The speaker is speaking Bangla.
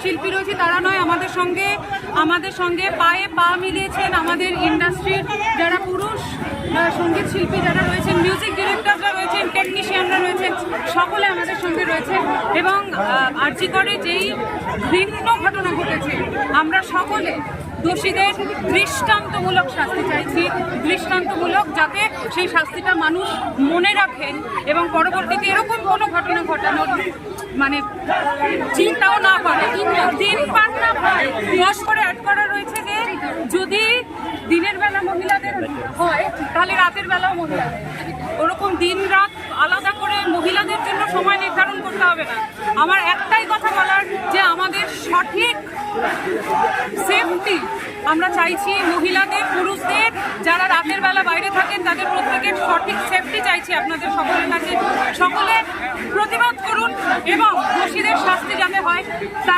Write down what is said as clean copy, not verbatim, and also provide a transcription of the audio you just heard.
শিল্পী রয়েছে তারা নয়, আমাদের সঙ্গে পায়ে পা মিলিয়েছেন আমাদের ইন্ডাস্ট্রির যারা পুরুষ সঙ্গীত শিল্পী যারা রয়েছেন, মিউজিক ডিরেক্টররা রয়েছেন, টেকনিশিয়ানরা রয়েছেন, সকলে আমাদের সঙ্গে রয়েছে। এবং আরজি করে যেই ভিন্ন ঘটনা ঘটেছে, আমরা সকলে দোষীদের দৃষ্টান্তমূলক শাস্তি চাইছি, দৃষ্টান্তমূলক, যাতে সেই শাস্তিটা মানুষ মনে রাখেন এবং পরবর্তীতে এরকম কোনো ঘটনা ঘটানোর মানে চিন্তাও না করে। দিন পার না হয় 10 করে অ্যাড করা রয়েছে যে যদি দিনের বেলা মহিলাদের হয় তাহলে রাতের বেলাও মহিলাদের, ওরকম দিন রাত আলাদা করে মহিলাদের জন্য সময় নির্ধারণ করতে হবে না। আমার একটাই কথা বলার যে আমাদের সঠিক সেফটি আমরা চাইছি, মহিলাদের পুরুষদের যারা রাতের বেলা বাইরে থাকেন তাদের প্রত্যেকের সঠিক সেফটি চাইছি আপনাদের সকলের কাছে। সকলে প্রতিবাদ করুন এবং দোষীদের শাস্তি যাতে হয়